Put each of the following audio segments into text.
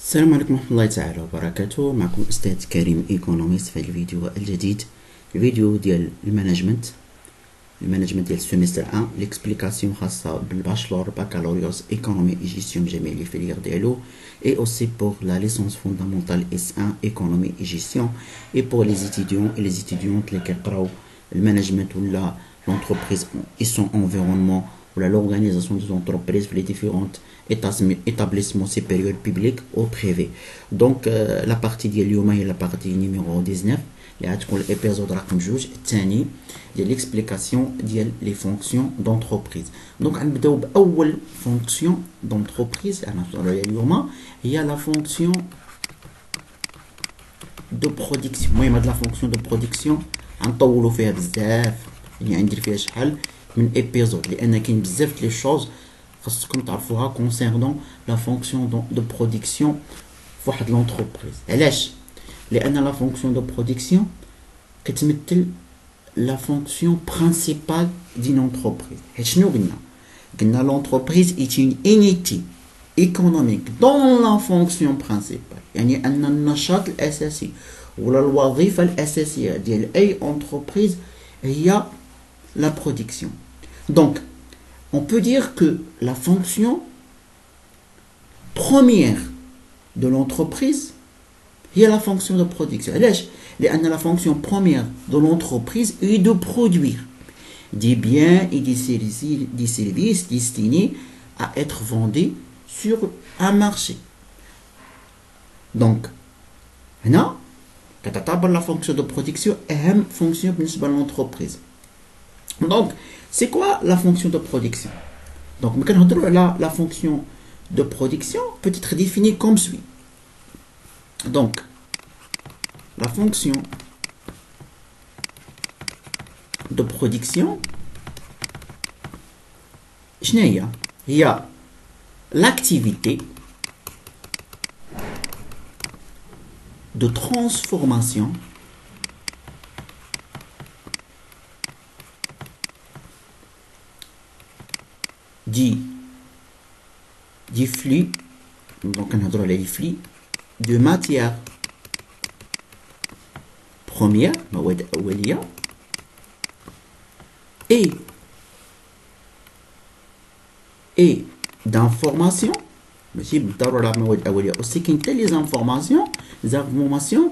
السلام عليكم ورحمة الله تعالى وبركاته. معكم أستاذ كريم إيكونوميست في هذا الفيديو الجديد، الفيديو ديال المانجمنت ديال السيمستر 1، ليكسبليكاسيون خاصة بالباشلور بكالوريوس ايكونومي اي جيستيون بجميع لي فيليير ديالو، اي اوسي بور لا ليسونس فوندامونتال اس 1 ايكونومي اي جيستيون، اي بور لي ستوديون اي لي ستوديونت اللي كيقراو المانجمنت ولا لونتربريز اي سون انفيرونمون ولا l'organisation des entreprises pour les différentes établissements supérieurs publics ou privés. Donc la partie ديال اليوم هي la partie numéro 19 اللي غتكون الابيزود رقم 2 الثاني ديال ليكسبليكاسيون ديال لي فونكسيون دونتربريز. دونك غنبداو باول فونكسيون دونتربريز انا نهضروا عليها اليوم، هي لا فونكسيون دو برودكسيون. المهم هاد لا فونكسيون دو برودكسيون غنطولوا فيها بزاف، يعني غندير فيها شحال من ابيزود، لان كاين بزاف لي شوز خاصكم تعرفوها كونسيرنون لا فونكسيون دو برودكسيون فواحد لونتربريز. علاش؟ لان لا فونكسيون دو برودكسيون كتمثل لا فونكسيون برينسيبال دين لونتربريز. حيت شنو قلنا لونتربريز ايت اون انيتي ايكونوميك دون لا فونكسيون برينسيبال، يعني ان النشاط الاساسي ولا الوظيفه الاساسيه ديال اي انتربريز هي la production. Donc, on peut dire que la fonction première de l'entreprise est la fonction de production. La fonction première de l'entreprise est de produire des biens et des services destinés à être vendus sur un marché. Donc, là, la fonction de production est une fonction de l'entreprise. Donc, c'est quoi la fonction de production? Donc, la fonction de production peut être définie comme suit. Donc, la fonction de production, il y a l'activité de transformation du flux, donc on a les flux de matière première et d'information. Aussi qu'il les informations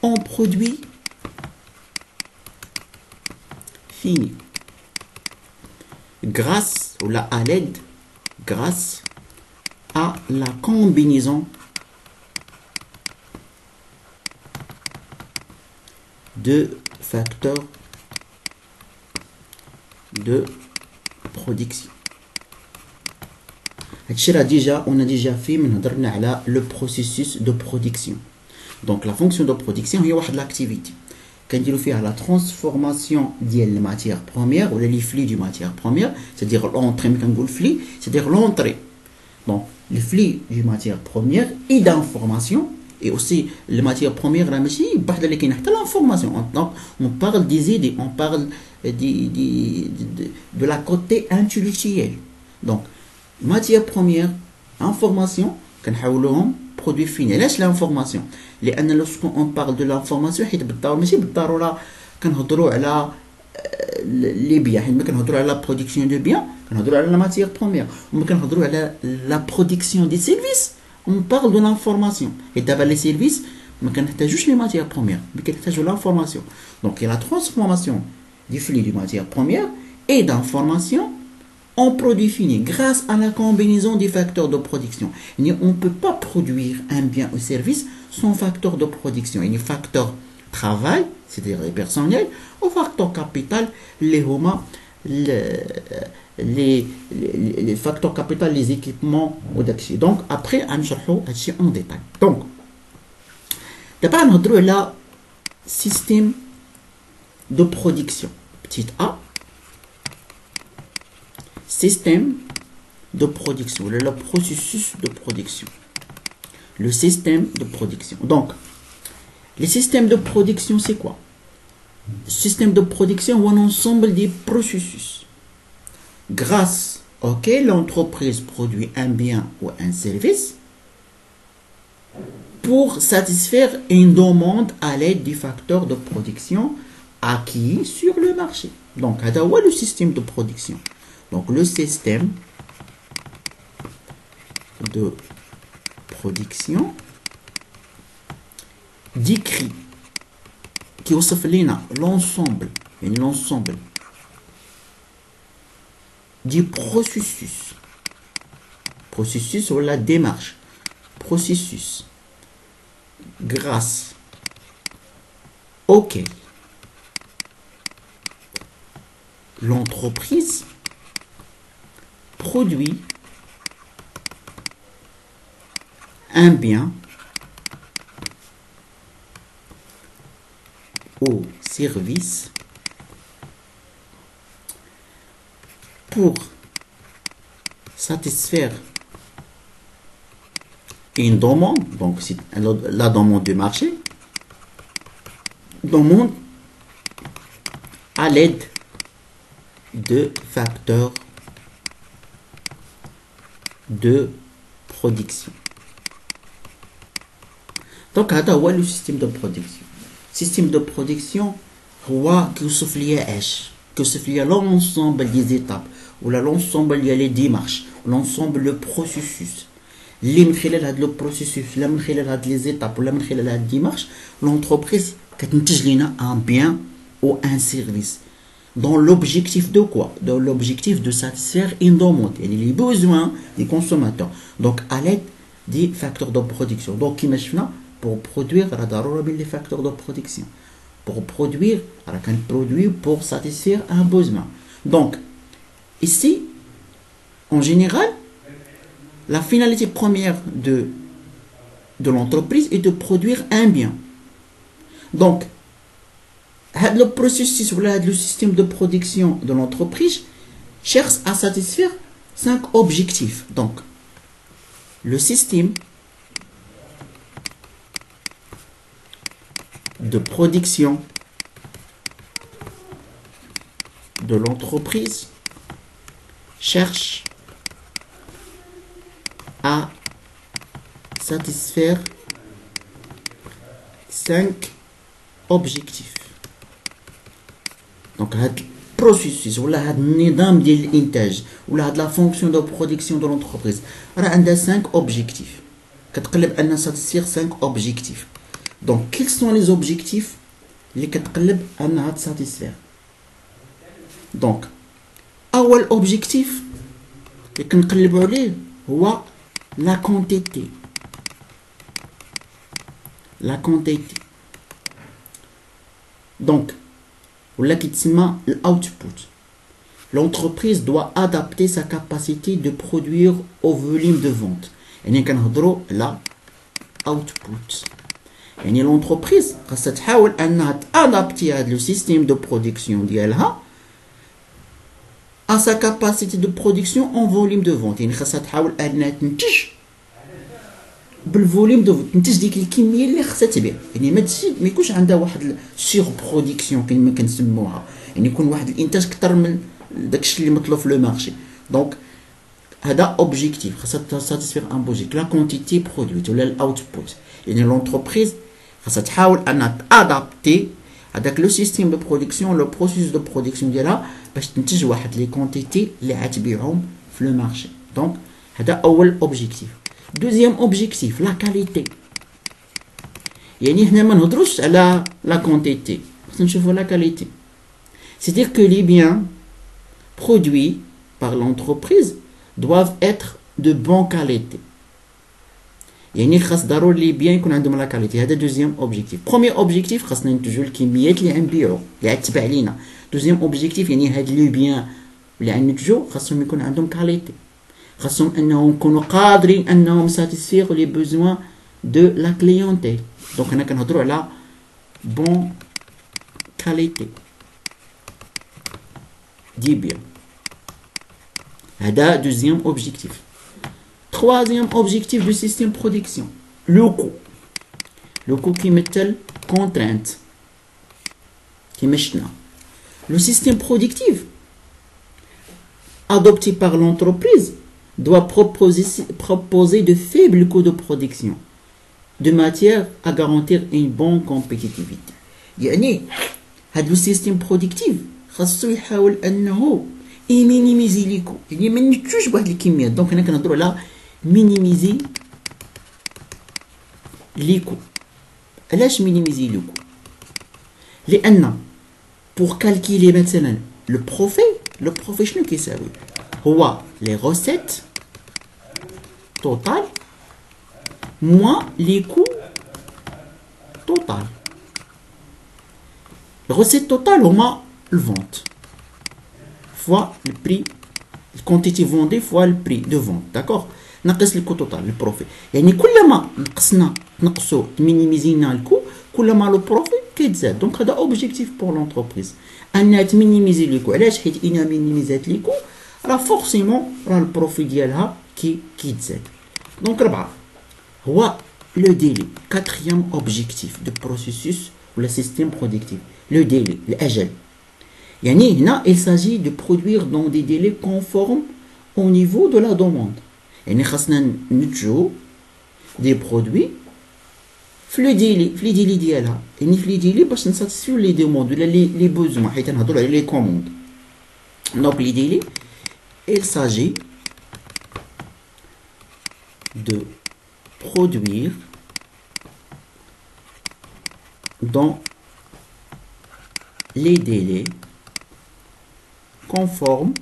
en produit fini grâce à la combinaison de facteurs de production. On a déjà fait le processus de production. Donc la fonction de production est l'activité. Quand il fait la transformation des matières premières ou les flux de matières premières, c'est-à-dire l'entrée, c'est-à-dire l'entrée. Donc, les flux de matières premières et d'information, et aussi les matières premières, l'information. Donc, on parle des idées, on parle de la côté intellectuel. Donc, matières premières, information, produit fini. Laisse l'information. Lorsqu'on parle de l'information, les biens, la production de biens, la matière première, la production des services, on parle de l'information. Et d'abord les services, on a juste les matières premières, mais on a l'information. Donc il y a la transformation du flux de matières premières et d'information en produit fini grâce à la combinaison des facteurs de production. On ne peut pas produire un bien ou service sans facteur de production. Il y a facteur travail, c'est-à-dire les personnels, ou facteur capital, les facteurs capital, les équipements ou d'action. Donc après, on va en détail. Donc, d'abord, on a le système de production. Petit a. Système de production, le processus de production. Le système de production. Donc, les systèmes de production, c'est quoi? Le système de production est un ensemble des processus grâce auquel l'entreprise produit un bien ou un service pour satisfaire une demande à l'aide du facteur de production acquis sur le marché. Donc, c'est le système de production. Donc, le système de production décrit qui l'ensemble du processus ou la démarche grâce auquel l'entreprise produit un bien ou service pour satisfaire une demande, donc c'est la demande du marché, demande à l'aide de facteurs de production. Donc, هذا هو le système de production. Système de production هو كيوصف ليا اش؟ كيوصف ليا l'ensemble des étapes ولا l'ensemble ديال les démarches l'ensemble le processus اللي من خلال هذا لو بروسيسوس ولا من خلال هاد لي زيتاب ولا من خلال هاد ديمارش لونتربريز كتنتج لينا ان بيان او ان سيرفيس dans l'objectif de quoi? Dans l'objectif de satisfaire une demande, les besoins des consommateurs. Donc, à l'aide des facteurs de production. Donc, imaginez, pour produire, les facteurs de production. Pour produire, un produit pour satisfaire un besoin. Donc, ici, en général, la finalité première de l'entreprise est de produire un bien. Donc, le processus ou le système de production de l'entreprise cherche à satisfaire 5 objectifs. Donc, le système de production de l'entreprise cherche à satisfaire 5 objectifs. Donc, le processus ou le nidam de l'intage ou la fonction de production de l'entreprise a 5 objectifs. On satisfaire 5 objectifs. Donc, quels sont les objectifs qu'on satisfaire? Donc, أول objectif اللي كنقلبوا عليه هو la quantité. La quantité. Donc, l'output. L'entreprise doit adapter sa capacité de produire au volume de vente. Et nous la output. Et l'entreprise doit adapter le système de production ديالها à sa capacité de production en volume de vente. يعني خاصها تحاول انها تنتج بالفوليوم دو فونت، تنتج ديك الكميه اللي خاصها تبيع. يعني ما يكونش عندها واحد سيغ برودكسيون كما كنسموها، يعني يكون واحد الانتاج اكثر من داكشي اللي مطلوب في لو مارشي. دونك هذا اوبجيكتيف خاصها ساتيسفير ان بوجيك لا كونتيتي برودويت ولا الاوتبوت. يعني لونتربريز خاصها تحاول انها تادابتي هذاك لو سيستيم دو برودكسيون لو بروسيس دو برودكسيون ديالها باش تنتج واحد لي كونتيتي اللي غتبيعهم في لو مارشي. دونك هذا اول اوبجيكتيف. Deuxième objectif, la qualité. يعني هنا ما نهضروش على la quantité، خصنا نشوفوا la qualité. C'est-à-dire que les biens produits par l'entreprise doivent être de bonne qualité. يعني خاص ضروري لي بيان يكون عندهم لا كاليتي. هذا دوزيام اوبجيكتيف. بروميير اوبجيكتيف خاصنا ننتجوا الكميات اللي غنبيعوا اللي غتباع لينا. دوزيام اوبجيكتيف يعني هاد لي بيان اللي غننتجوا خاصهم يكون عندهم كاليتي، خاصهم انهم يكونوا قادرين انهم ساتيسفير لي بوزوان دو لا كليونتيل. دونك هنا كنهضروا على بون كاليتي دي بيان. هذا دوزيام اوبجيكتيف. Troisième objectif du système de production, le coût. Le coût qui met contrainte. Qui met le système productif adopté par l'entreprise doit proposer de faibles coûts de production. de matière à garantir une bonne compétitivité. يعني هذا السيستم برودكتيف خاصو يحاول انه يمينيميزي ليكو، يعني ما نتجوش بواحد الكميات. دونك هنا كنهضروا على مينيميزي ليكو. علاش مينيميزي ليكو؟ لان بور كالكيلي مثلا لو بروفي شنو كيساوي؟ هو لي روسيت توتال موان لي كو توتال. Les recettes totales, on a le vente fois le prix, la quantité vendue fois le prix de vente. D'accord? نقص le coût total, le profit. يعني كلما نقصوا minimiser le coût, كلما le profit كيتزاد. Donc هذا objectif pour l'entreprise. أنها تمينيميزي لي كو. علاش؟ حيت إنا مينيميزات لي كو راه فورسيمون راه البروفي ديالها كيتزاد. دونك 4 هو le délai. Quatrième objectif de processus ou le système productif. Le délai, l'ajal. Yani, là, il s'agit de produire dans des délais conformes au niveau de la demande. Yani, nous avons des produits, le délai ديالها. Yani, le délai باش نساتسفيو les demandes, les besoins, حيت نهضروا على les commandes. Donc, le délai, il s'agit de produire dans les délais conformes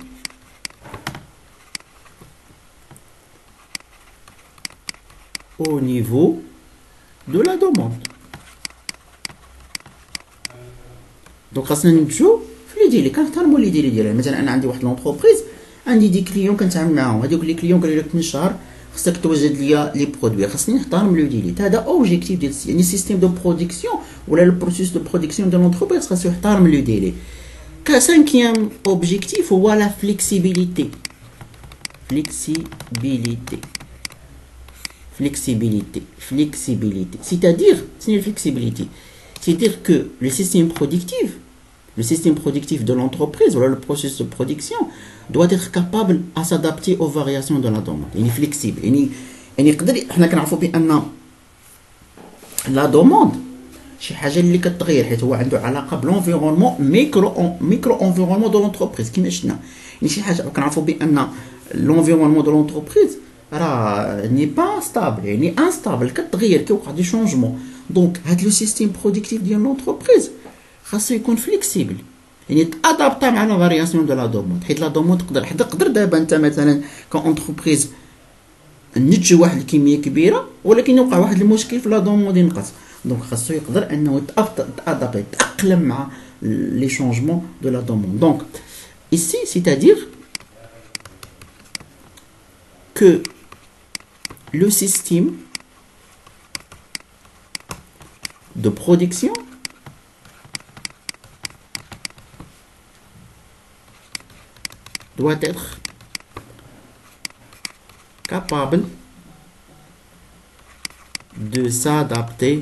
au niveau de la demande. Donc خاصنا نمشيو في لي ديلي، كنحترموا لي ديلي ديالها. مثلا انا عندي واحد لونتربريز، عندي دي كليون كنتعامل معاهم، هذوك لي كليون قالوا لك من شهر خاصك توجد ليا لي برودوي، خاصني نحترم لو ديلي. هذا اوبجيكتيف ديال يعني السيستيم دو برودكسيون ولا لو بروسيس دو برودكسيون ديال لونتربريز خاصو يحترم لو ديلي. كسانكيام اوبجيكتيف هو لا فليكسيبيليتي. Flexibilité. C'est-à-dire, c'est flexibilité. C'est-à-dire que le système productif de l'entreprise, ou le processus de production, doit être capable à s'adapter aux variations de la demande. Il est flexible. احنا كنعرفوا بان لا دوموند شي حاجه اللي كتغير، حيت هو عنده علاقه بلونفيرونمون ميكرو انفيرونمون دو لونتربريز كيما شفنا. يعني شي حاجه كنعرفوا بان لونفيرونمون دو لونتربريز راه ني با ستابل، يعني انستابل، كتغير، كيوقع دي شونجمون. دونك هاد لو سيستيم برودكتيف ديال لونتربريز خاصو يكون فليكسيبل، يعني تادابتا مع لا فارياسيون دو لا دوموند. حيت لا دوموند تقدر دابا انت مثلا كونتربريز نتجي واحد الكميه كبيره، ولكن يوقع واحد المشكل في لا دوموند ينقص. دونك خاصو يقدر انه يتاقلم مع لي شونجمون دو لا دوموند. دونك ici c'est-à-dire que le système de production doit être capable de s'adapter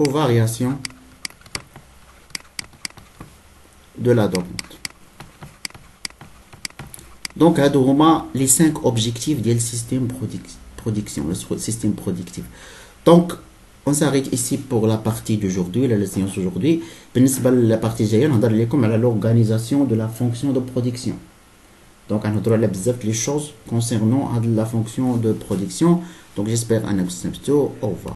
aux variations de la demande. Donc, هادو هما les 5 objectifs ديال système production, le système productif. Donc, on s'arrête ici pour la partie d'aujourd'hui, la séance d'aujourd'hui. بالنسبة la partie جاية نهضر لكم على l'organisation de la fonction de production. Donc, on a بزاف les choses concernant la fonction de production. Donc, j'espère أنكم استمتعتوا. Au revoir.